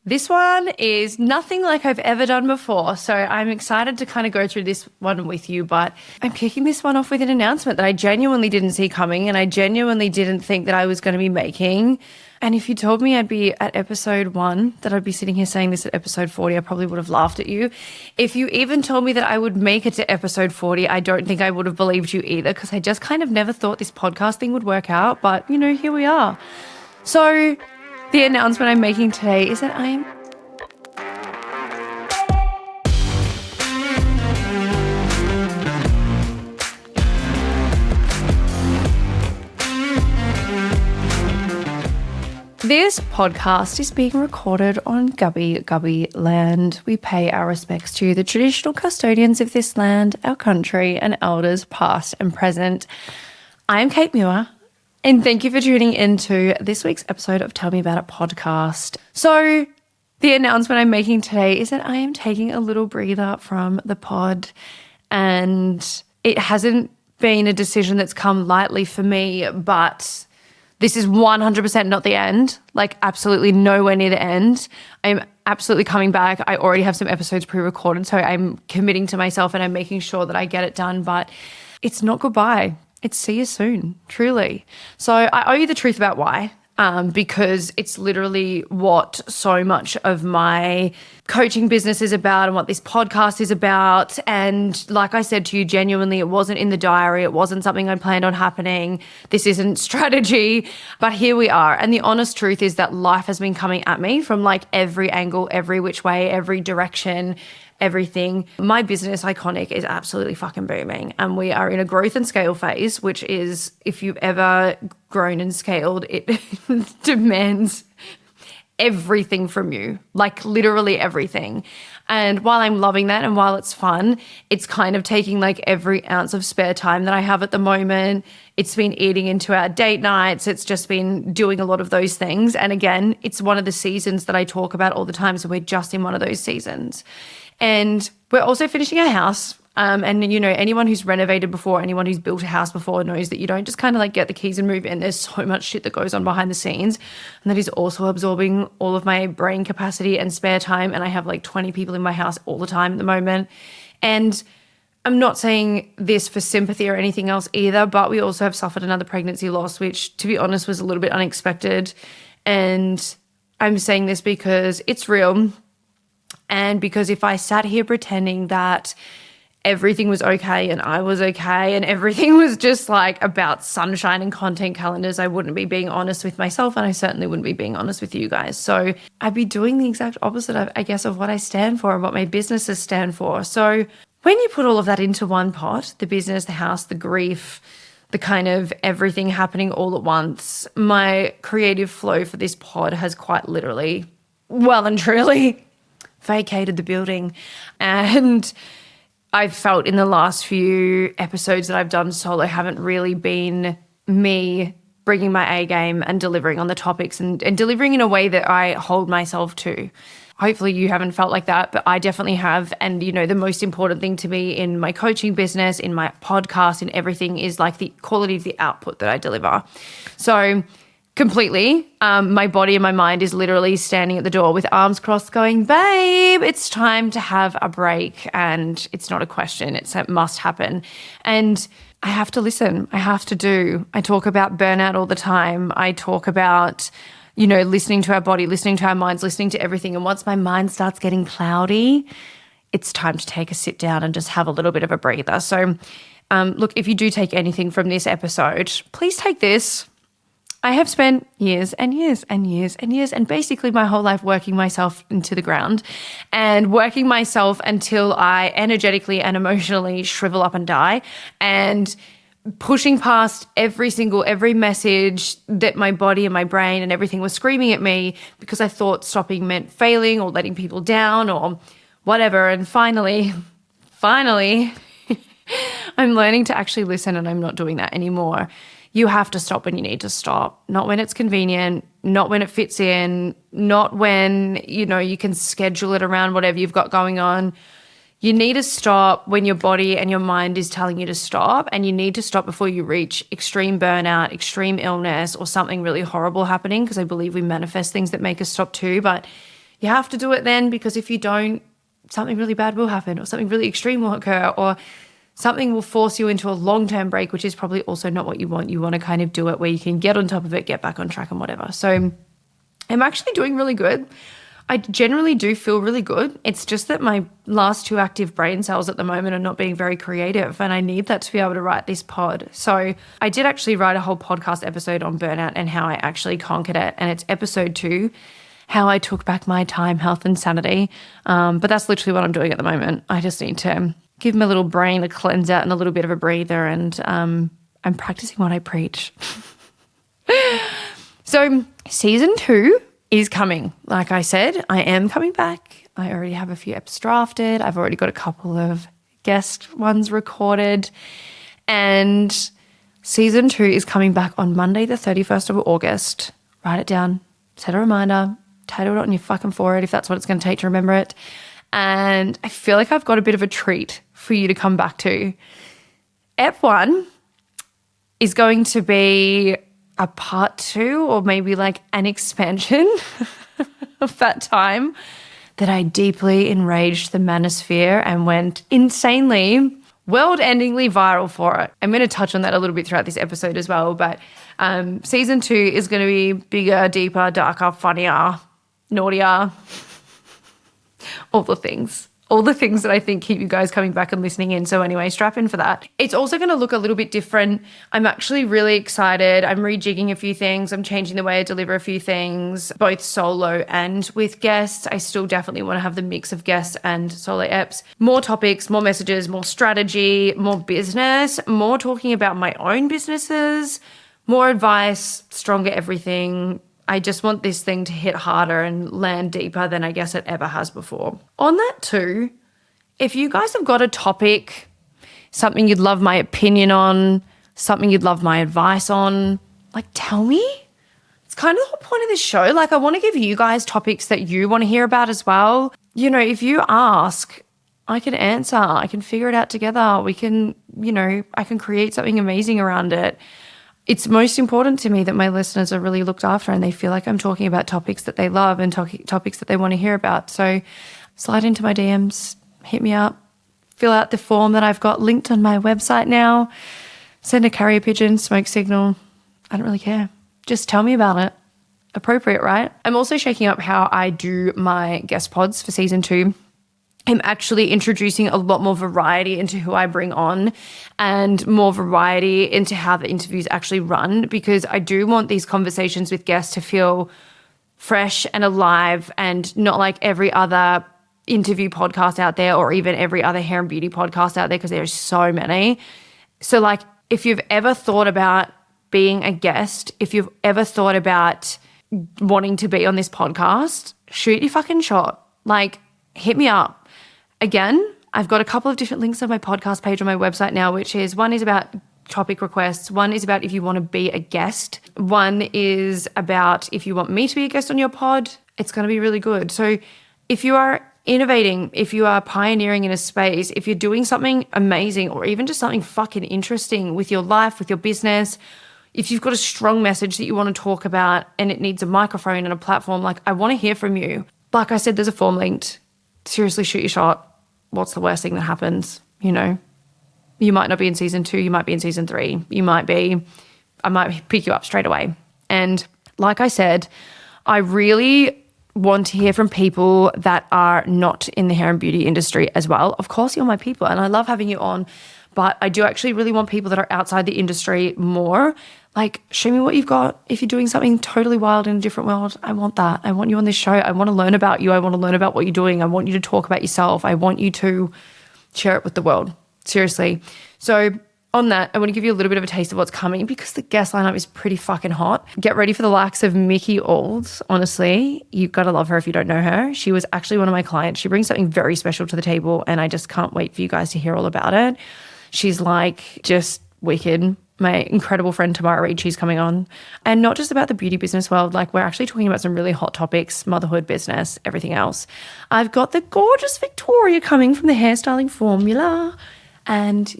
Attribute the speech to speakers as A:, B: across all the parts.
A: This one is nothing like I've ever done before, so I'm excited to kind of go through this one with you, but I'm kicking this one off with an announcement that I genuinely didn't see coming and I genuinely didn't think that I was going to be making. And if you told me I'd be at episode 1, that I'd be sitting here saying this at episode 40, I probably would have laughed at you. If you even told me that I would make it to episode 40, I don't think I would have believed you either, because I just kind of never thought this podcast thing would work out, but here we are. So the announcement I'm making today is that This podcast is being recorded on Gubby land. We pay our respects to the traditional custodians of this land, our country, and elders past and present. I'm Cait Muir, and thank you for tuning into this week's episode of Tell Me About It podcast. So the announcement I'm making today is that I am taking a little breather from the pod, and it hasn't been a decision that's come lightly for me, but this is 100% not the end, like absolutely nowhere near the end. I'm absolutely coming back. I already have some episodes pre-recorded, so I'm committing to myself and I'm making sure that I get it done, but it's not goodbye. It's see you soon, truly. So I owe you the truth about why. Because it's literally what so much of my coaching business is about and what this podcast is about. And like I said to you, genuinely, it wasn't in the diary. It wasn't something I planned on happening. This isn't strategy, but here we are. And the honest truth is that life has been coming at me from like every angle, every which way, every direction, everything. My business, Iconic, is absolutely fucking booming. And we are in a growth and scale phase, which is, if you've ever grown and scaled, it demands everything from you, like literally everything. And while I'm loving that and while it's fun, it's kind of taking like every ounce of spare time that I have at the moment. It's been eating into our date nights. It's just been doing a lot of those things. And again, it's one of the seasons that I talk about all the time. So we're just in one of those seasons. And we're also finishing our house. And, anyone who's renovated before, anyone who's built a house before knows that you don't just kind of like get the keys and move in. There's so much shit that goes on behind the scenes. And that is also absorbing all of my brain capacity and spare time. And I have like 20 people in my house all the time at the moment. And I'm not saying this for sympathy or anything else either, but we also have suffered another pregnancy loss, which to be honest was a little bit unexpected. And I'm saying this because it's real. And because if I sat here pretending that everything was okay and I was okay and everything was just like about sunshine and content calendars, I wouldn't be being honest with myself, and I certainly wouldn't be being honest with you guys. So I'd be doing the exact opposite, I guess, of what I stand for and what my businesses stand for. So when you put all of that into one pot, the business, the house, the grief, the kind of everything happening all at once, my creative flow for this pod has quite literally, well and truly, vacated the building. And I've felt in the last few episodes that I've done solo haven't really been me bringing my A game and delivering on the topics and delivering in a way that I hold myself to. Hopefully you haven't felt like that, but I definitely have. And, the most important thing to me in my coaching business, in my podcast, in everything is like the quality of the output that I deliver. So completely. My body and my mind is literally standing at the door with arms crossed going, babe, it's time to have a break. And it's not a question. It must happen. And I have to listen. I have to do. I talk about burnout all the time. I talk about, listening to our body, listening to our minds, listening to everything. And once my mind starts getting cloudy, it's time to take a sit down and just have a little bit of a breather. So look, if you do take anything from this episode, please take this. I have spent years and years and years and years and basically my whole life working myself into the ground and working myself until I energetically and emotionally shrivel up and die, and pushing past every message that my body and my brain and everything was screaming at me because I thought stopping meant failing or letting people down or whatever. And finally, I'm learning to actually listen, and I'm not doing that anymore. You have to stop when you need to stop, not when it's convenient, not when it fits in, not when, you can schedule it around whatever you've got going on. You need to stop when your body and your mind is telling you to stop, and you need to stop before you reach extreme burnout, extreme illness, or something really horrible happening, because I believe we manifest things that make us stop too. But You have to do it then, because if you don't, something really bad will happen, or something really extreme will occur, or something will force you into a long-term break, which is probably also not what you want. You want to kind of do it where you can get on top of it, get back on track and whatever. So I'm actually doing really good. I generally do feel really good. It's just that my last 2 active brain cells at the moment are not being very creative, and I need that to be able to write this pod. So I did actually write a whole podcast episode on burnout and how I actually conquered it. And it's episode 2, how I took back my time, health and sanity. But that's literally what I'm doing at the moment. I just need to give my little brain a cleanse out and a little bit of a breather, and I'm practicing what I preach. So season 2 is coming. Like I said, I am coming back. I already have a few eps drafted. I've already got a couple of guest ones recorded. And season 2 is coming back on Monday, the 31st of August. Write it down. Set a reminder. Title it on your fucking forehead if that's what it's going to take to remember it. And I feel like I've got a bit of a treat for you to come back to. Ep 1 is going to be a part 2, or maybe like an expansion of that time that I deeply enraged the manosphere and went insanely, world-endingly viral for it. I'm going to touch on that a little bit throughout this episode as well, but season 2 is going to be bigger, deeper, darker, funnier, naughtier, all the things. All the things that I think keep you guys coming back and listening in. So anyway, strap in for that. It's also going to look a little bit different. I'm actually really excited. I'm rejigging a few things. I'm changing the way I deliver a few things, both solo and with guests. I still definitely want to have the mix of guests and solo eps. More topics, more messages, more strategy, more business, more talking about my own businesses, more advice, stronger everything. I just want this thing to hit harder and land deeper than I guess it ever has before. On that too, if you guys have got a topic, something you'd love my opinion on, something you'd love my advice on, like tell me. It's kind of the whole point of this show. Like I want to give you guys topics that you want to hear about as well. You know, if you ask, I can answer. I can figure it out together. We can, I can create something amazing around it. It's most important to me that my listeners are really looked after and they feel like I'm talking about topics that they love and topics that they want to hear about. So slide into my DMs, hit me up, fill out the form that I've got linked on my website now, send a carrier pigeon, smoke signal. I don't really care. Just tell me about it. Appropriate, right? I'm also shaking up how I do my guest pods for season 2. I'm actually introducing a lot more variety into who I bring on and more variety into how the interviews actually run, because I do want these conversations with guests to feel fresh and alive and not like every other interview podcast out there or even every other hair and beauty podcast out there, because there's so many. So like if you've ever thought about being a guest, if you've ever thought about wanting to be on this podcast, shoot your fucking shot. Like hit me up. Again, I've got a couple of different links on my podcast page on my website now, which is one is about topic requests. One is about if you want to be a guest. One is about if you want me to be a guest on your pod. It's going to be really good. So if you are innovating, if you are pioneering in a space, if you're doing something amazing or even just something fucking interesting with your life, with your business, if you've got a strong message that you want to talk about and it needs a microphone and a platform, like I want to hear from you. Like I said, there's a form linked. Seriously, shoot your shot. What's the worst thing that happens? You might not be in season 2. You might be in season 3. I might pick you up straight away. And like I said, I really want to hear from people that are not in the hair and beauty industry as well. Of course, you're my people and I love having you on, but I do actually really want people that are outside the industry more. Like, show me what you've got. If you're doing something totally wild in a different world, I want that. I want you on this show. I want to learn about you. I want to learn about what you're doing. I want you to talk about yourself. I want you to share it with the world. Seriously. So on that, I want to give you a little bit of a taste of what's coming because the guest lineup is pretty fucking hot. Get ready for the likes of Mickey Olds. Honestly, you've got to love her if you don't know her. She was actually one of my clients. She brings something very special to the table and I just can't wait for you guys to hear all about it. She's like just wicked. My incredible friend Tamara Reed, she's coming on. And not just about the beauty business world, like we're actually talking about some really hot topics, motherhood, business, everything else. I've got the gorgeous Victoria coming from the Hairstyling Formula. And,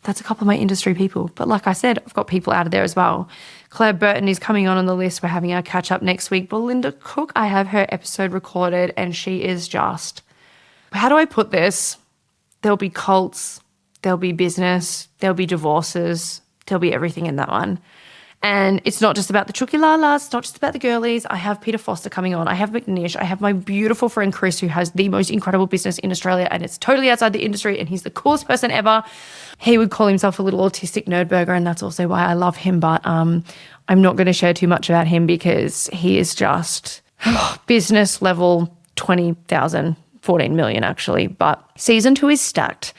A: that's a couple of my industry people. But like I said, I've got people out of there as well. Claire Burton is coming on the list. We're having our catch up next week. Belinda Cook, I have her episode recorded and she is just, how do I put this? There'll be cults, there'll be business, there'll be divorces, there'll be everything in that one. And it's not just about the Chuki-la-las, it's not just about the girlies. I have Peter Foster coming on. I have McNish. I have my beautiful friend Chris, who has the most incredible business in Australia, and it's totally outside the industry, and he's the coolest person ever. He would call himself a little autistic nerdburger, and that's also why I love him. But I'm not going to share too much about him because he is just business level 20,000, 14 million actually. But season 2 is stacked.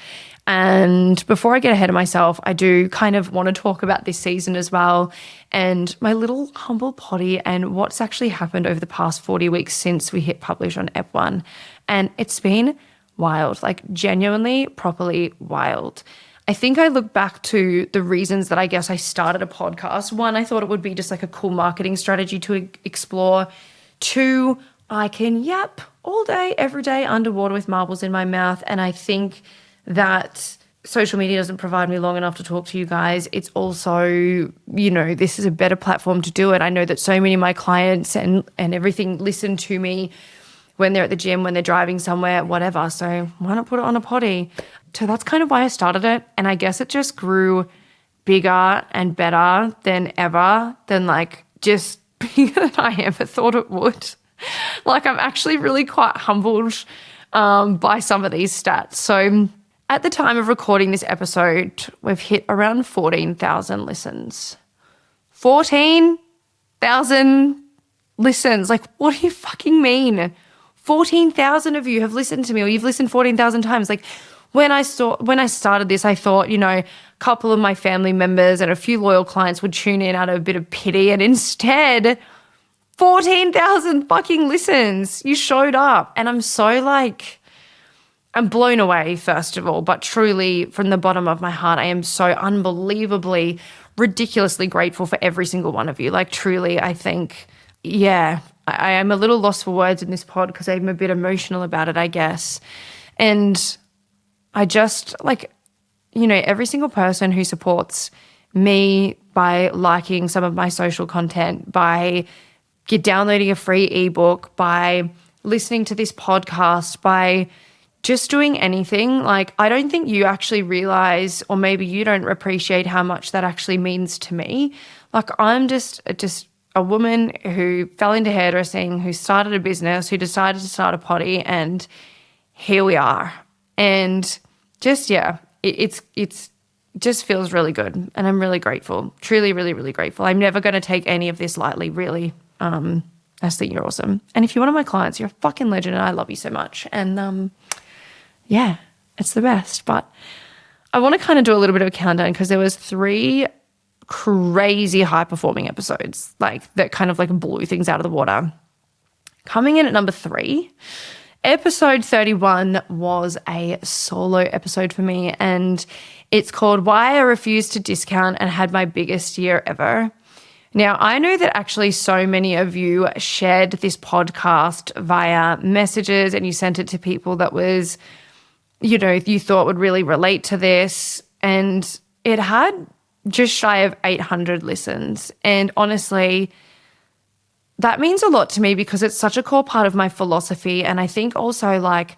A: And before I get ahead of myself, I do kind of want to talk about this season as well and my little humble potty and what's actually happened over the past 40 weeks since we hit publish on Ep 1. And it's been wild, like genuinely, properly wild. I think I look back to the reasons that I guess I started a podcast. One, I thought it would be just like a cool marketing strategy to explore. Two, I can yap all day, every day underwater with marbles in my mouth. And I think that social media doesn't provide me long enough to talk to you guys. It's also, you know, this is a better platform to do it. I know that so many of my clients and everything listen to me when they're at the gym, when they're driving somewhere, whatever. So why not put it on a potty? So that's kind of why I started it. And I guess it just grew bigger and better than ever, than like just bigger than I ever thought it would. Like I'm actually really quite humbled by some of these stats. So at the time of recording this episode, we've hit around 14,000 listens. 14,000 listens. Like, what do you fucking mean? 14,000 of you have listened to me, or you've listened 14,000 times. Like, when I started this, I thought, you know, a couple of my family members and a few loyal clients would tune in out of a bit of pity, and instead 14,000 fucking listens. You showed up. And I'm so like, I'm blown away, first of all, but truly from the bottom of my heart, I am so unbelievably, ridiculously grateful for every single one of you. Like truly, I think, yeah, I am a little lost for words in this pod because I'm a bit emotional about it, I guess. And I just like, you know, every single person who supports me by liking some of my social content, by downloading a free ebook, by listening to this podcast, by just doing anything, like I don't think you actually realize, or maybe you don't appreciate how much that actually means to me. Like I'm just a woman who fell into hairdressing, who started a business, who decided to start a potty, and here we are. And just, yeah, it's just feels really good. And I'm really grateful, truly, really, really grateful. I'm never going to take any of this lightly, really. I just think you're awesome. And if you're one of my clients, you're a fucking legend and I love you so much. And yeah, it's the best. But I want to kind of do a little bit of a countdown because there was 3 crazy high-performing episodes, like that kind of like blew things out of the water. Coming in at number 3, episode 31 was a solo episode for me, and it's called Why I Refused to Discount and Had My Biggest Year Ever. Now, I know that actually so many of you shared this podcast via messages and you sent it to people that was, you know, you thought would really relate to this. And it had just shy of 800 listens. And honestly, that means a lot to me because it's such a core part of my philosophy. And I think also like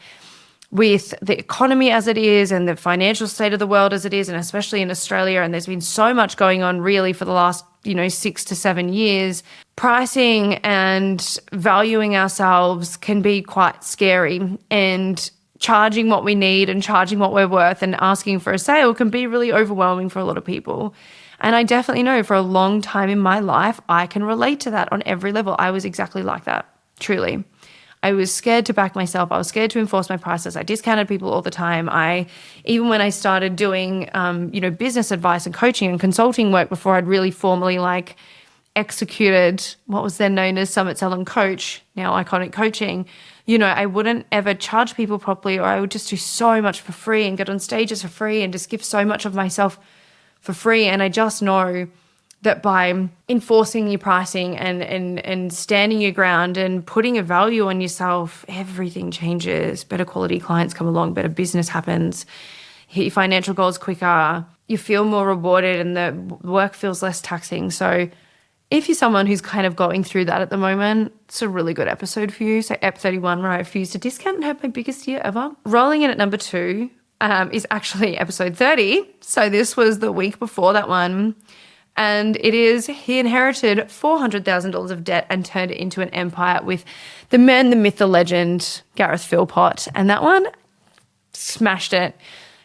A: with the economy as it is and the financial state of the world as it is, and especially in Australia, and there's been so much going on really for the last 6 to 7 years, pricing and valuing ourselves can be quite scary, and charging what we need and charging what we're worth and asking for a sale can be really overwhelming for a lot of people. And I definitely know for a long time in my life, I can relate to that on every level. I was exactly like that, truly. I was scared to back myself. I was scared to enforce my prices. I discounted people all the time. Even when I started doing, business advice and coaching and consulting work before I'd really formally executed what was then known as Summit Sell and Coach, now Iconic Coaching, I wouldn't ever charge people properly, or I would just do so much for free and get on stages for free and just give so much of myself for free. And I just know that by enforcing your pricing and standing your ground and putting a value on yourself, everything changes. Better quality clients come along, better business happens, hit your financial goals quicker, you feel more rewarded, and the work feels less taxing. So if you're someone who's kind of going through that at the moment, it's a really good episode for you. So Ep 31, where I refused to discount and had my biggest year ever. Rolling in at number 2 is actually episode 30. So this was the week before that one. And it is, he inherited $400,000 of debt and turned it into an empire with the man, the myth, the legend, Gareth Philpott. And that one smashed it,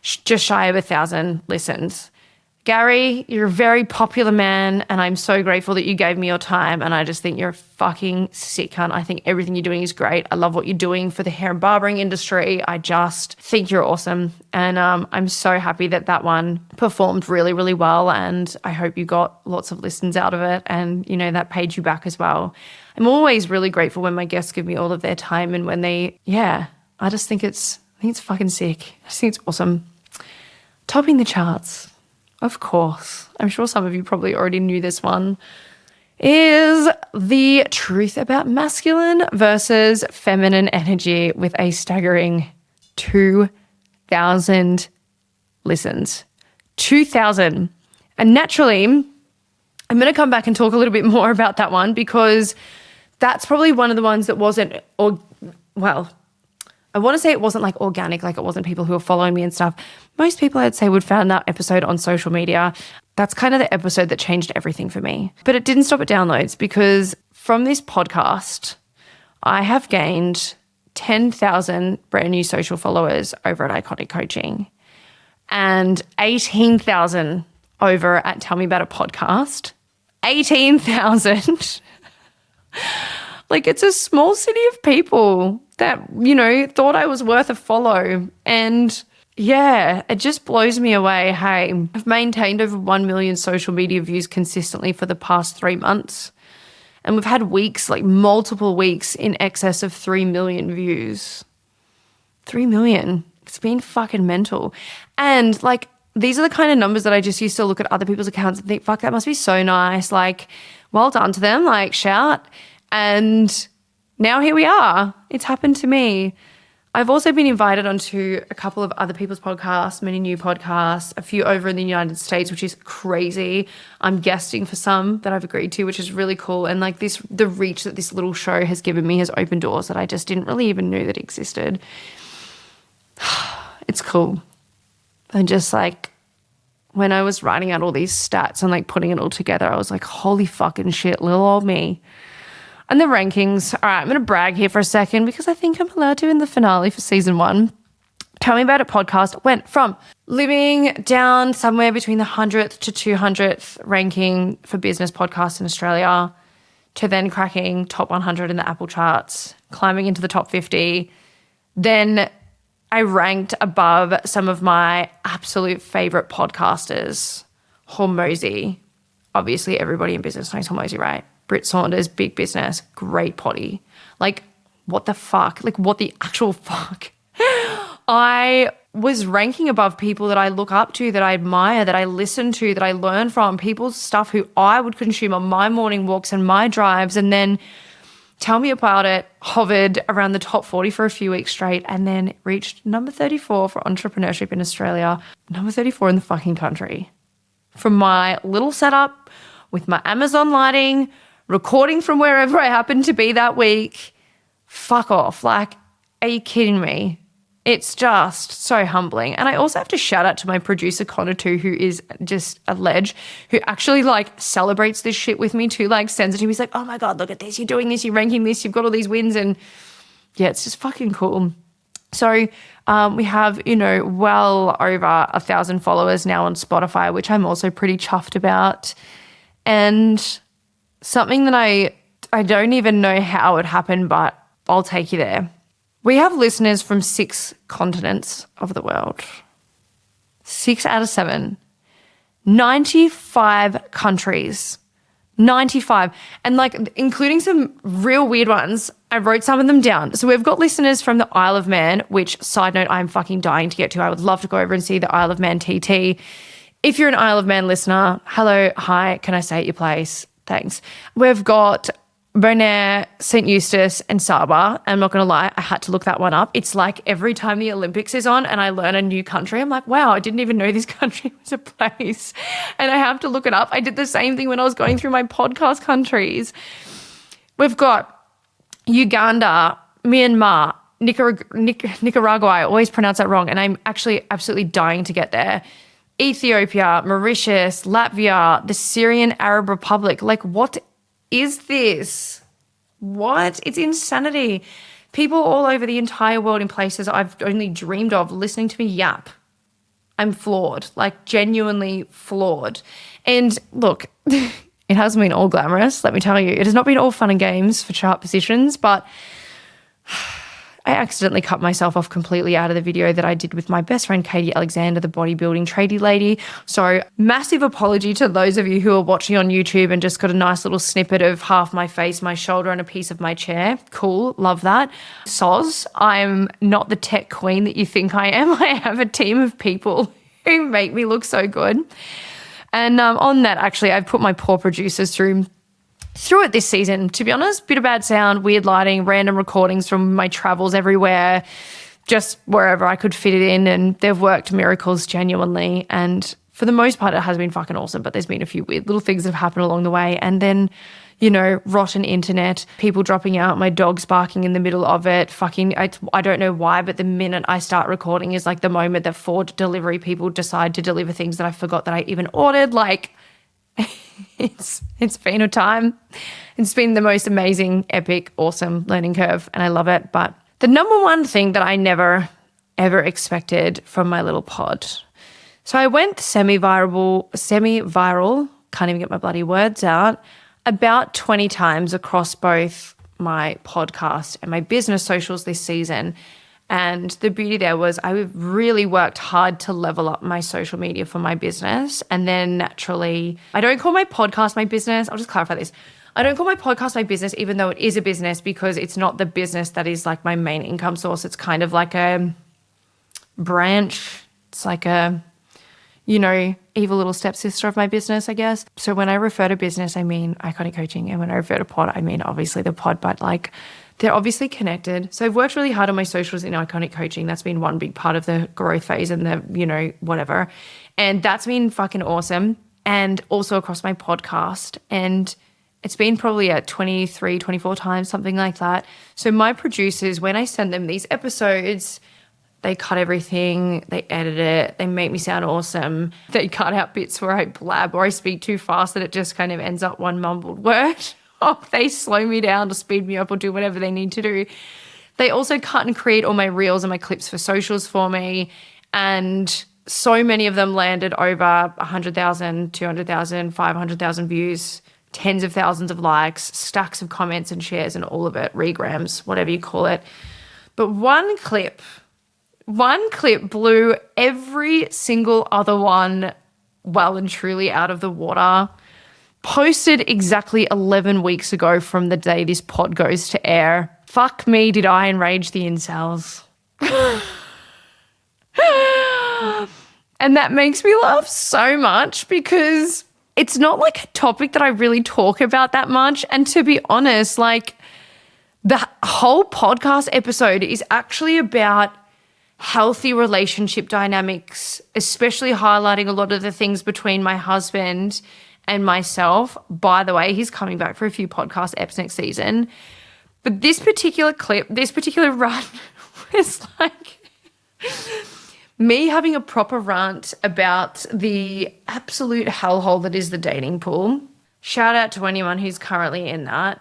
A: just shy of 1,000 listens. Gary, you're a very popular man, and I'm so grateful that you gave me your time, and I just think you're a fucking sick cunt. I think everything you're doing is great. I love what you're doing for the hair and barbering industry. I just think you're awesome, and I'm so happy that that one performed really, really well, and I hope you got lots of listens out of it, and, you know, that paid you back as well. I'm always really grateful when my guests give me all of their time and when they, I just think it's fucking sick. I just think it's awesome. Topping the charts, of course, I'm sure some of you probably already knew this one, is the truth about masculine versus feminine energy with a staggering 2,000 listens. 2,000. And naturally, I'm going to come back and talk a little bit more about that one because that's probably one of the ones that wasn't, I want to say it wasn't like organic, like it wasn't people who were following me and stuff. Most people I'd say would found that episode on social media. That's kind of the episode that changed everything for me. But it didn't stop at downloads because from this podcast, I have gained 10,000 brand new social followers over at Iconic Coaching and 18,000 over at Tell Me About a Podcast. 18,000. Like, it's a small city of people that, you know, thought I was worth a follow. And yeah, it just blows me away. Hey, I've maintained over 1 million social media views consistently for the past 3 months. And we've had weeks, like multiple weeks in excess of 3 million views. 3 million. It's been fucking mental. And like, these are the kind of numbers that I just used to look at other people's accounts and think, fuck, that must be so nice. Like, well done to them. Like, shout. And now here we are. It's happened to me. I've also been invited onto a couple of other people's podcasts, many new podcasts, a few over in the United States, which is crazy. I'm guesting for some that I've agreed to, which is really cool. And like this, the reach that this little show has given me has opened doors that I just didn't really even know that existed. It's cool. And just like when I was writing out all these stats and like putting it all together, I was like, holy fucking shit, little old me. And the rankings, all right, I'm going to brag here for a second because I think I'm allowed to in the finale for season 1. Tell Me About It podcast went from living down somewhere between the 100th to 200th ranking for business podcasts in Australia to then cracking top 100 in the Apple charts, climbing into the top 50. Then I ranked above some of my absolute favorite podcasters, Hormozy. Obviously, everybody in business knows Hormozy, right? Britt Saunders, big business, great potty. Like, what the fuck? Like, what the actual fuck? I was ranking above people that I look up to, that I admire, that I listen to, that I learn from, people's stuff who I would consume on my morning walks and my drives. And then Tell Me About It hovered around the top 40 for a few weeks straight and then reached number 34 for entrepreneurship in Australia, number 34 in the fucking country. From my little setup with my Amazon lighting, recording from wherever I happened to be that week. Fuck off. Like, are you kidding me? It's just so humbling. And I also have to shout out to my producer, Connor, too, who is just a ledge, who actually, like, celebrates this shit with me too, like, sends it to me. He's like, oh, my God, look at this. You're doing this. You're ranking this. You've got all these wins. And, yeah, it's just fucking cool. So we have, you know, well over 1,000 followers now on Spotify, which I'm also pretty chuffed about. And something that I don't even know how it happened, but I'll take you there. We have listeners from 6 continents of the world. 6 out of 7. 95 countries. 95. And like including some real weird ones. I wrote some of them down. So we've got listeners from the Isle of Man, which, side note, I'm fucking dying to get to. I would love to go over and see the Isle of Man TT. If you're an Isle of Man listener, hello, hi, can I stay at your place? Thanks. We've got Bonaire, St. Eustace and Saba. I'm not going to lie, I had to look that one up. It's like every time the Olympics is on and I learn a new country, I'm like, wow, I didn't even know this country was a place. And I have to look it up. I did the same thing when I was going through my podcast countries. We've got Uganda, Myanmar, Nicaragua. I always pronounce that wrong. And I'm actually absolutely dying to get there. Ethiopia, Mauritius, Latvia, the Syrian Arab Republic. Like, what is this? What? It's insanity. People all over the entire world in places I've only dreamed of listening to me yap. I'm floored, like genuinely floored. And look, it hasn't been all glamorous, let me tell you. It has not been all fun and games for chart positions, but I accidentally cut myself off completely out of the video that I did with my best friend, Katie Alexander, the bodybuilding tradie lady. So massive apology to those of you who are watching on YouTube and just got a nice little snippet of half my face, my shoulder, and a piece of my chair. Cool. Love that. Soz, I'm not the tech queen that you think I am. I have a team of people who make me look so good. And on that, actually, I've put my poor producers through it this season, to be honest. Bit of bad sound, weird lighting, random recordings from my travels everywhere, just wherever I could fit it in, and they've worked miracles genuinely. And for the most part, it has been fucking awesome, but there's been a few weird little things that have happened along the way. And then, you know, rotten internet, people dropping out, my dog's barking in the middle of it, I don't know why, but the minute I start recording is like the moment that Ford delivery people decide to deliver things that I forgot that I even ordered. Like, it's been a time. It's been the most amazing, epic, awesome learning curve, and I love it. But the number one thing that I never, ever expected from my little pod. So I went semi-viral, can't even get my bloody words out, about 20 times across both my podcast and my business socials this season. And the beauty there was I really worked hard to level up my social media for my business. And then naturally, I don't call my podcast my business. I'll just clarify this. I don't call my podcast my business, even though it is a business, because it's not the business that is like my main income source. It's kind of like a branch. It's like a, you know, evil little stepsister of my business, I guess. So when I refer to business, I mean Iconic Coaching. And when I refer to pod, I mean obviously the pod, but like, they're obviously connected. So I've worked really hard on my socials in Iconic Coaching. That's been one big part of the growth phase and the, you know, whatever. And that's been fucking awesome. And also across my podcast. And it's been probably at 23, 24 times, something like that. So my producers, when I send them these episodes, they cut everything, they edit it, they make me sound awesome. They cut out bits where I blab or I speak too fast that it just kind of ends up one mumbled word. Oh, they slow me down to speed me up or do whatever they need to do. They also cut and create all my reels and my clips for socials for me. And so many of them landed over 100,000, 200,000, 500,000 views, tens of thousands of likes, stacks of comments and shares and all of it, regrams, whatever you call it. But one clip blew every single other one well and truly out of the water. Posted exactly 11 weeks ago from the day this pod goes to air. Fuck me, did I enrage the incels. And that makes me laugh so much because it's not like a topic that I really talk about that much. And to be honest, like the whole podcast episode is actually about healthy relationship dynamics, especially highlighting a lot of the things between my husband and myself. By the way, he's coming back for a few podcast eps next season. But this particular clip, this particular run was like me having a proper rant about the absolute hellhole that is the dating pool. Shout out to anyone who's currently in that.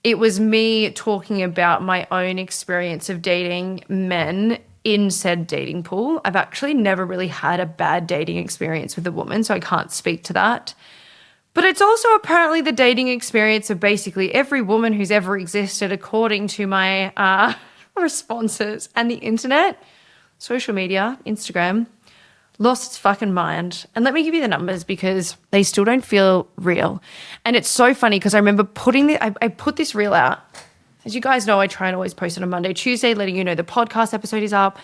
A: It was me talking about my own experience of dating men in said dating pool. I've actually never really had a bad dating experience with a woman, so I can't speak to that. But it's also apparently the dating experience of basically every woman who's ever existed, according to my responses. And the internet, social media, Instagram, lost its fucking mind. And let me give you the numbers because they still don't feel real. And it's so funny because I remember I put this reel out. As you guys know, I try and always post it on Monday, Tuesday, letting you know the podcast episode is up.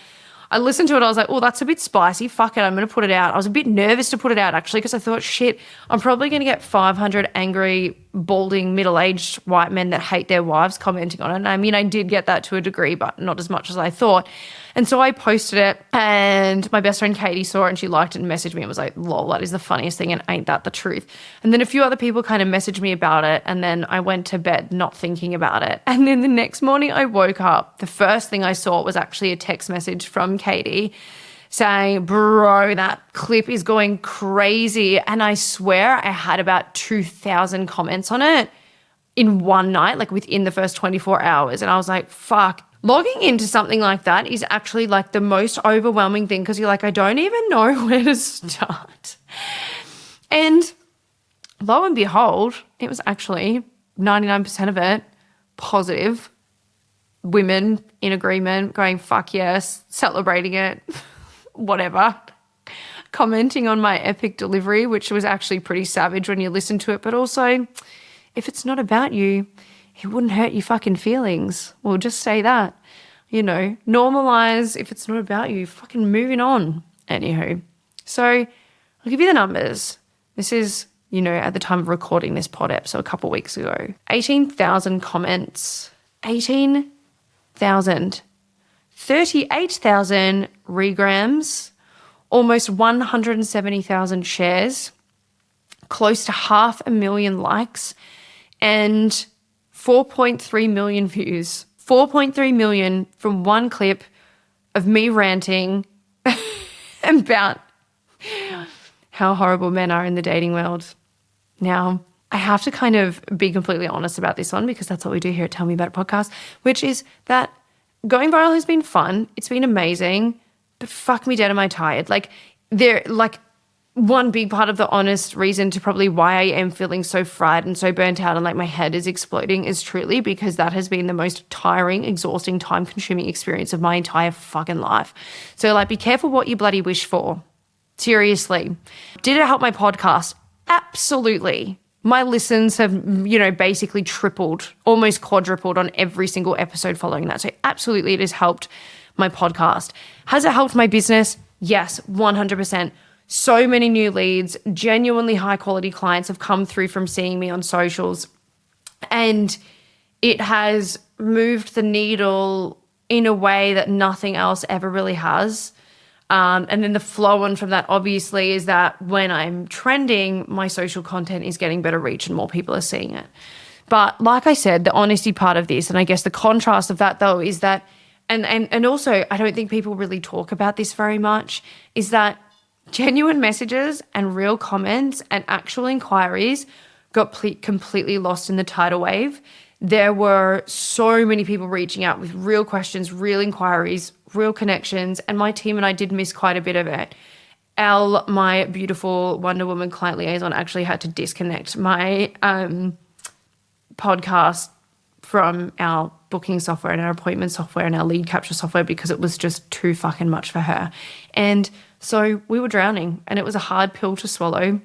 A: I listened to it. I was like, oh, that's a bit spicy. Fuck it. I'm going to put it out. I was a bit nervous to put it out actually because I thought, shit, I'm probably going to get 500 angry balding middle-aged white men that hate their wives commenting on it. And I mean, I did get that to a degree, but not as much as I thought. And so I posted it, and my best friend Katie saw it, and she liked it and messaged me and was like, lol, that is the funniest thing, and ain't that the truth? And then a few other people kind of messaged me about it, and then I went to bed not thinking about it. And then the next morning I woke up, the first thing I saw was actually a text message from Katie saying, bro, that clip is going crazy. And I swear I had about 2,000 comments on it in one night, like within the first 24 hours. And I was like, fuck. Logging into something like that is actually like the most overwhelming thing, because you're like, I don't even know where to start. And lo and behold, it was actually 99% of it positive. Women in agreement, going, fuck yes, celebrating it, whatever. Commenting on my epic delivery, which was actually pretty savage when you listen to it. But also, if it's not about you, it wouldn't hurt your fucking feelings. We'll just say that, normalize if it's not about you, fucking moving on. Anywho, so I'll give you the numbers. This is, at the time of recording this pod ep, so a couple of weeks ago, 18,000 comments, 18,000, 38,000 regrams, almost 170,000 shares, close to 500,000 likes, and 4.3 million views. 4.3 million from one clip of me ranting about how horrible men are in the dating world. Now, I have to kind of be completely honest about this one, because that's what we do here at Tell Me About It podcast, which is that going viral has been fun. It's been amazing, but fuck me dead, am I tired? One big part of the honest reason to probably why I am feeling so fried and so burnt out and like my head is exploding is truly because that has been the most tiring, exhausting, time-consuming experience of my entire fucking life. So be careful what you bloody wish for. Seriously. Did it help my podcast? Absolutely. My listens have, basically tripled, almost quadrupled on every single episode following that. So absolutely it has helped my podcast. Has it helped my business? Yes, 100%. So many new leads, genuinely high quality clients have come through from seeing me on socials, and it has moved the needle in a way that nothing else ever really has. And then the flow on from that obviously is that when I'm trending, my social content is getting better reach and more people are seeing it. But like I said, the honesty part of this, and I guess the contrast of that though is that, and also I don't think people really talk about this very much, is that genuine messages and real comments and actual inquiries got completely lost in the tidal wave. There were so many people reaching out with real questions, real inquiries, real connections, and my team and I did miss quite a bit of it. Elle, my beautiful Wonder Woman client liaison, actually had to disconnect my podcast from our booking software and our appointment software and our lead capture software because it was just too fucking much for her. And so we were drowning, and it was a hard pill to swallow.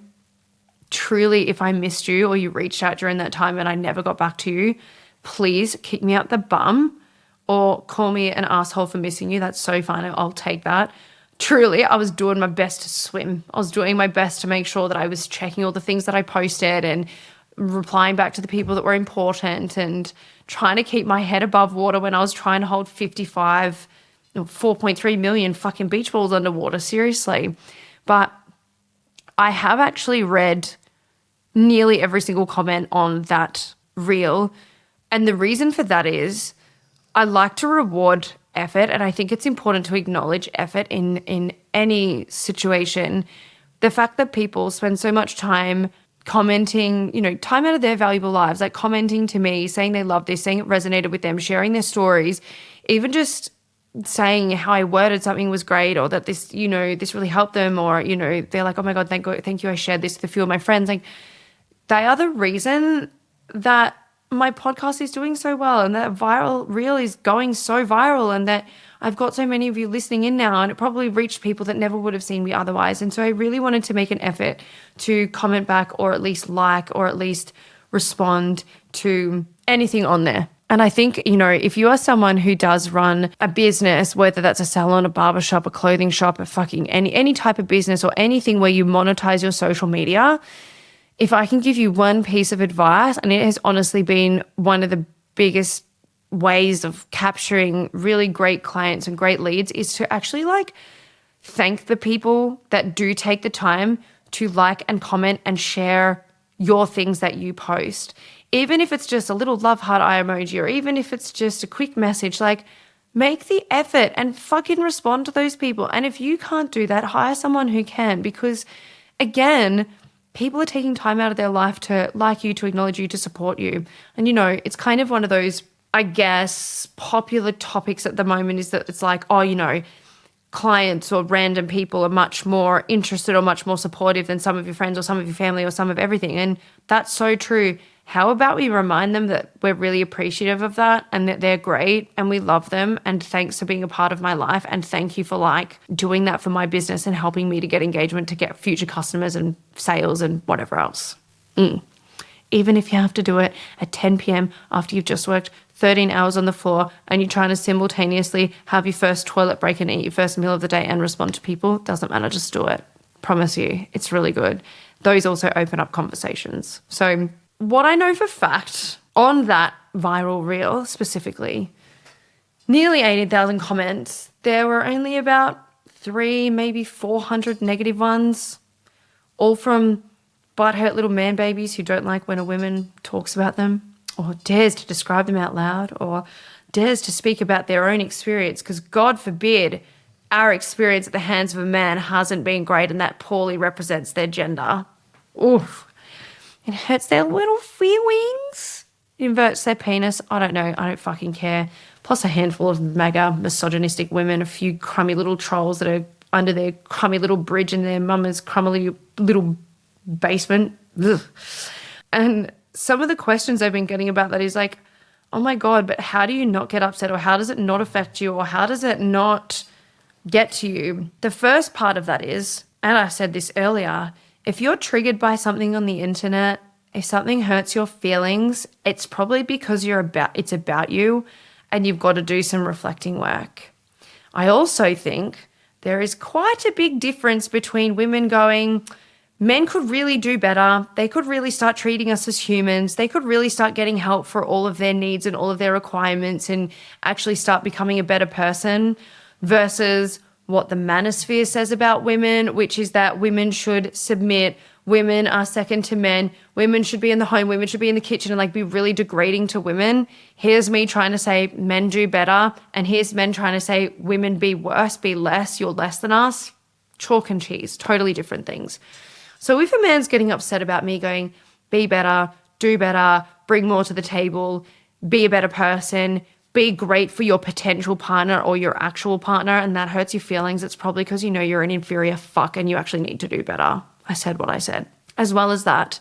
A: Truly, if I missed you or you reached out during that time and I never got back to you, please kick me out the bum or call me an asshole for missing you. That's so fine. I'll take that. Truly, I was doing my best to swim. I was doing my best to make sure that I was checking all the things that I posted and replying back to the people that were important and trying to keep my head above water when I was trying to hold 4.3 million fucking beach balls underwater, seriously. But I have actually read nearly every single comment on that reel. And the reason for that is I like to reward effort, and I think it's important to acknowledge effort in any situation. The fact that people spend so much time commenting, time out of their valuable lives, like commenting to me, saying they love this, saying it resonated with them, sharing their stories, even just saying how I worded something was great, or that this, this really helped them, or, they're like, oh my God, thank you, I shared this with a few of my friends. Like, they are the reason that my podcast is doing so well and that viral reel is going so viral and that I've got so many of you listening in now, and it probably reached people that never would have seen me otherwise. And so I really wanted to make an effort to comment back, or at least like, or at least respond to anything on there. And I think, if you are someone who does run a business, whether that's a salon, a barbershop, a clothing shop, a fucking any type of business or anything where you monetize your social media, if I can give you one piece of advice, and it has honestly been one of the biggest ways of capturing really great clients and great leads, is to actually like thank the people that do take the time to like and comment and share your things that you post. Even if it's just a little love heart eye emoji, or even if it's just a quick message, like make the effort and fucking respond to those people. And if you can't do that, hire someone who can, because again, people are taking time out of their life to like you, to acknowledge you, to support you. And you know, it's kind of one of those, I guess, popular topics at the moment, is that it's like, oh, you know, clients or random people are much more interested or much more supportive than some of your friends or some of your family or some of everything. And that's so true. How about we remind them that we're really appreciative of that and that they're great and we love them, and thanks for being a part of my life, and thank you for like doing that for my business and helping me to get engagement, to get future customers and sales and whatever else. Even if you have to do it at 10 p.m. after you've just worked 13 hours on the floor and you're trying to simultaneously have your first toilet break and eat your first meal of the day and respond to people, doesn't matter, just do it. Promise you, it's really good. Those also open up conversations. So what I know for fact on that viral reel specifically, nearly 18,000 comments, there were only about 300, maybe 400 negative ones, all from butthurt little man babies who don't like when a woman talks about them or dares to describe them out loud or dares to speak about their own experience, because God forbid our experience at the hands of a man hasn't been great and that poorly represents their gender. Oof. It hurts their little feelings. It inverts their penis. I don't know. I don't fucking care. Plus a handful of mega misogynistic women, a few crummy little trolls that are under their crummy little bridge in their mama's crummy little basement. Ugh. And some of the questions I've been getting about that is like, oh my God, but how do you not get upset, or how does it not affect you, or how does it not get to you? The first part of that is, and I said this earlier, if you're triggered by something on the internet, if something hurts your feelings, it's probably because it's about you and you've got to do some reflecting work. I also think there is quite a big difference between women going, men could really do better. They could really start treating us as humans. They could really start getting help for all of their needs and all of their requirements and actually start becoming a better person, versus what the manosphere says about women, which is that women should submit, women are second to men, women should be in the home, women should be in the kitchen, and like be really degrading to women. Here's me trying to say men do better, and here's men trying to say women be worse, be less, you're less than us. Chalk and cheese, totally different things. So if a man's getting upset about me going, be better, do better, bring more to the table, be a better person, be great for your potential partner or your actual partner, and that hurts your feelings, it's probably because you know you're an inferior fuck and you actually need to do better. I said what I said. As well as that,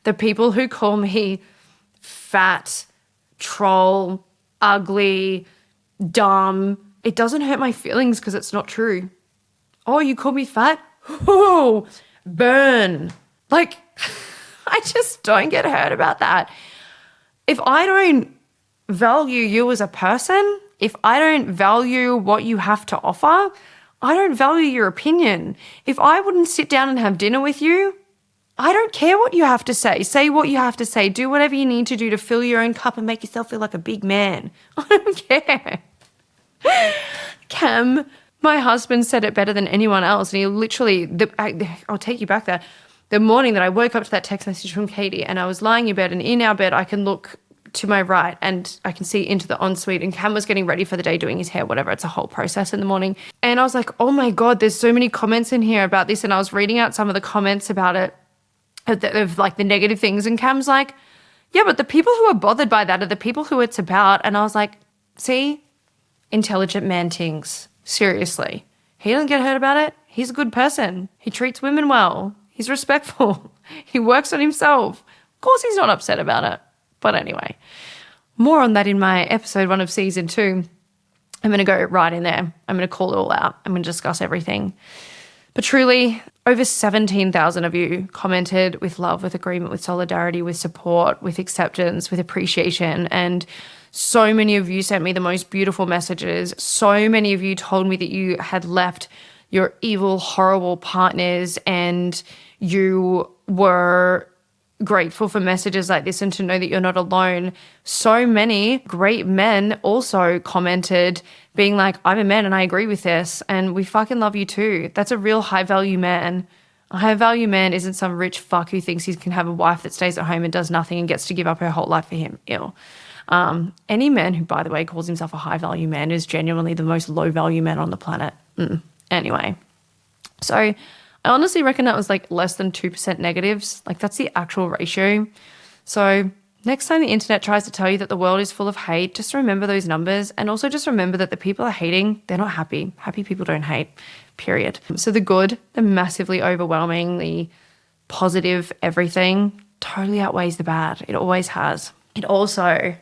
A: the people who call me fat, troll, ugly, dumb, it doesn't hurt my feelings because it's not true. Oh, you call me fat? Oh, burn. Like, I just don't get hurt about that. If I don't value you as a person, if I don't value what you have to offer, I don't value your opinion. If I wouldn't sit down and have dinner with you, I don't care what you have to say. Say what you have to say. Do whatever you need to do to fill your own cup and make yourself feel like a big man. I don't care. Cam, my husband, said it better than anyone else. And he literally, I'll take you back there. The morning that I woke up to that text message from Katie and I was lying in bed, and in our bed I can look to my right and I can see into the ensuite, and Cam was getting ready for the day, doing his hair, whatever. It's a whole process in the morning. And I was like, oh my God, there's so many comments in here about this. And I was reading out some of the comments about it, of like the negative things. And Cam's like, yeah, but the people who are bothered by that are the people who it's about. And I was like, see, intelligent man tings. Seriously. He doesn't get hurt about it. He's a good person. He treats women well. He's respectful. He works on himself. Of course he's not upset about it. But anyway, more on that in my episode 1 of season 2. I'm going to go right in there. I'm going to call it all out. I'm going to discuss everything. But truly, over 17,000 of you commented with love, with agreement, with solidarity, with support, with acceptance, with appreciation. And so many of you sent me the most beautiful messages. So many of you told me that you had left your evil, horrible partners and you were grateful for messages like this and to know that you're not alone. So many great men also commented being like, I'm a man and I agree with this and we fucking love you too. That's a real high value man. A high value man isn't some rich fuck who thinks he can have a wife that stays at home and does nothing and gets to give up her whole life for him. Ew. Any man who, by the way, calls himself a high value man is genuinely the most low value man on the planet. Anyway, so I honestly reckon that was like less than 2% negatives. Like that's the actual ratio. So next time the internet tries to tell you that the world is full of hate, just remember those numbers and also just remember that the people are hating, they're not happy. Happy people don't hate, period. So the good, the massively overwhelmingly positive everything totally outweighs the bad. It always has. It also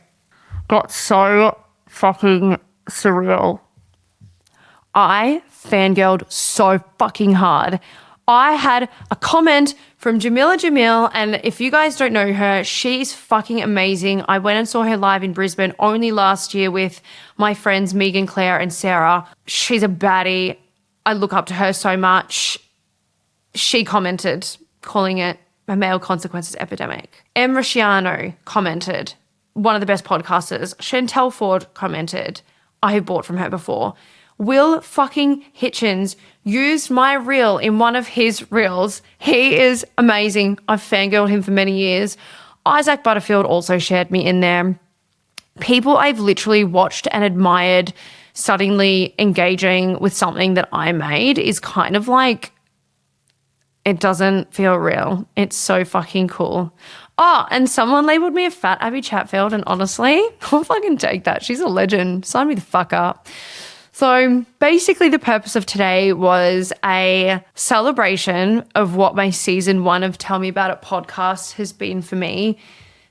A: got so fucking surreal. I fangirled so fucking hard. I had a comment from Jamil, and if you guys don't know her, she's fucking amazing. I went and saw her live in Brisbane only last year with my friends Megan, Claire, and Sarah. She's a baddie. I look up to her so much. She commented, calling it a male consequences epidemic. Em Rusciano commented, one of the best podcasters. Chantel Ford commented, I have bought from her before. Will fucking Hitchens used my reel in one of his reels. He is amazing. I've fangirled him for many years. Isaac Butterfield also shared me in there. People I've literally watched and admired suddenly engaging with something that I made is kind of like, it doesn't feel real. It's so fucking cool. Oh, and someone labeled me a fat Abby Chatfield, and honestly, I'll fucking take that. She's a legend. Sign me the fuck up. So basically the purpose of today was a celebration of what my season 1 of Tell Me About It podcast has been for me.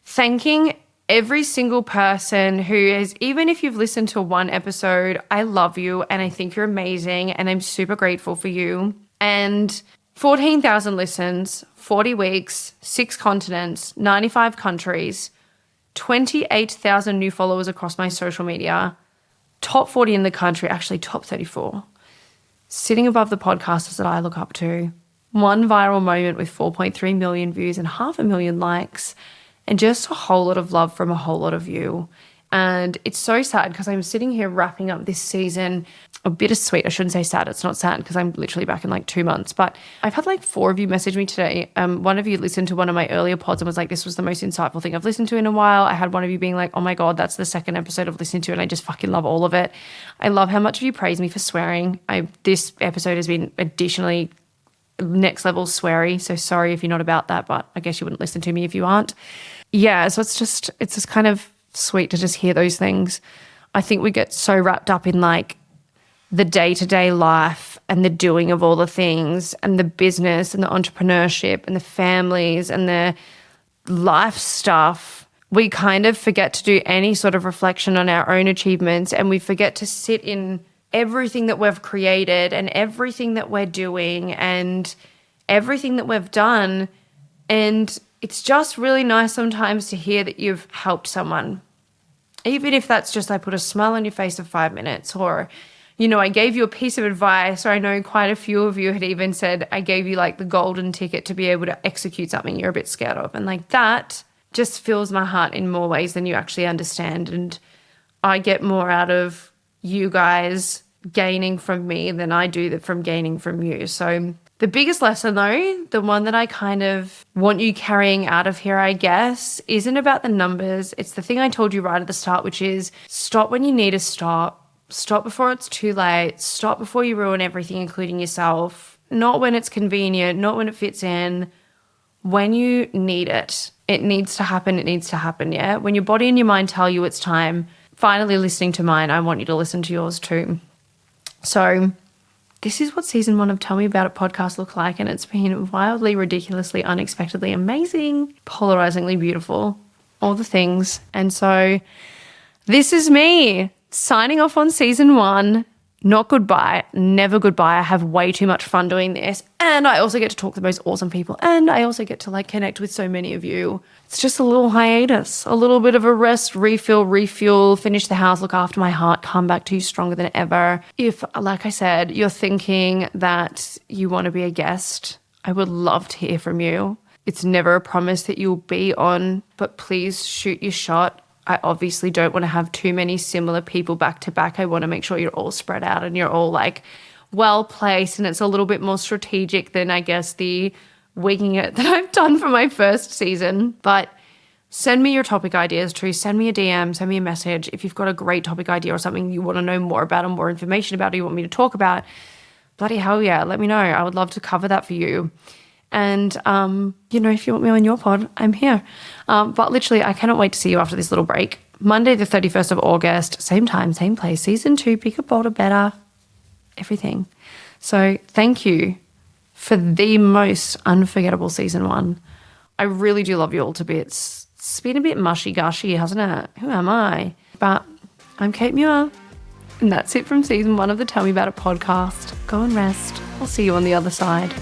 A: Thanking every single person who is, even if you've listened to one episode, I love you and I think you're amazing and I'm super grateful for you. And 14,000 listens, 40 weeks, 6 continents, 95 countries, 28,000 new followers across my social media, top 40 in the country, actually top 34, sitting above the podcasters that I look up to, one viral moment with 4.3 million views and 500,000 likes, and just a whole lot of love from a whole lot of you. And it's so sad because I'm sitting here wrapping up this season, a bittersweet. I shouldn't say sad. It's not sad because I'm literally back in like 2 months. But I've had like 4 of you message me today. One of you listened to one of my earlier pods and was like, this was the most insightful thing I've listened to in a while. I had one of you being like, oh my God, that's the second episode I've listened to and I just fucking love all of it. I love how much of you praise me for swearing. This episode has been additionally next level sweary. So sorry if you're not about that, but I guess you wouldn't listen to me if you aren't. Yeah, so it's just kind of sweet to just hear those things. I think we get so wrapped up in like the day-to-day life and the doing of all the things and the business and the entrepreneurship and the families and the life stuff. We kind of forget to do any sort of reflection on our own achievements, and we forget to sit in everything that we've created and everything that we're doing and everything that we've done. And it's just really nice sometimes to hear that you've helped someone. Even if that's just I put a smile on your face for 5 minutes, or, you know, I gave you a piece of advice, or I know quite a few of you had even said I gave you like the golden ticket to be able to execute something you're a bit scared of. And like that just fills my heart in more ways than you actually understand. And I get more out of you guys gaining from me than I do from gaining from you. So the biggest lesson though, the one that I kind of want you carrying out of here, I guess, isn't about the numbers. It's the thing I told you right at the start, which is stop when you need to stop. Stop before it's too late. Stop before you ruin everything, including yourself. Not when it's convenient, not when it fits in. When you need it, it needs to happen. It needs to happen, yeah? When your body and your mind tell you it's time, finally listening to mine, I want you to listen to yours too. So this is what season 1 of Tell Me About It podcast looked like, and it's been wildly, ridiculously, unexpectedly amazing, polarizingly beautiful, all the things. And so this is me signing off on season 1. Not goodbye, never goodbye. I have way too much fun doing this. And I also get to talk to the most awesome people. And I also get to like connect with so many of you. It's just a little hiatus, a little bit of a rest, refuel, finish the house, look after my heart, come back to you stronger than ever. If, like I said, you're thinking that you want to be a guest, I would love to hear from you. It's never a promise that you'll be on, but please shoot your shot. I obviously don't want to have too many similar people back to back. I want to make sure you're all spread out and you're all like well placed, and it's a little bit more strategic than I guess the winging it that I've done for my first season. But send me your topic ideas too. Send me a DM, send me a message. If you've got a great topic idea or something you want to know more about or more information about or you want me to talk about, bloody hell yeah, let me know. I would love to cover that for you. And, if you want me on your pod, I'm here. But literally, I cannot wait to see you after this little break. Monday, the 31st of August, same time, same place, season 2, bigger, bolder, better, everything. So thank you for the most unforgettable season 1. I really do love you all to bits. It's been a bit mushy-gushy, hasn't it? Who am I? But I'm Cait Muir, and that's it from season 1 of the Tell Me About It podcast. Go and rest. I'll see you on the other side.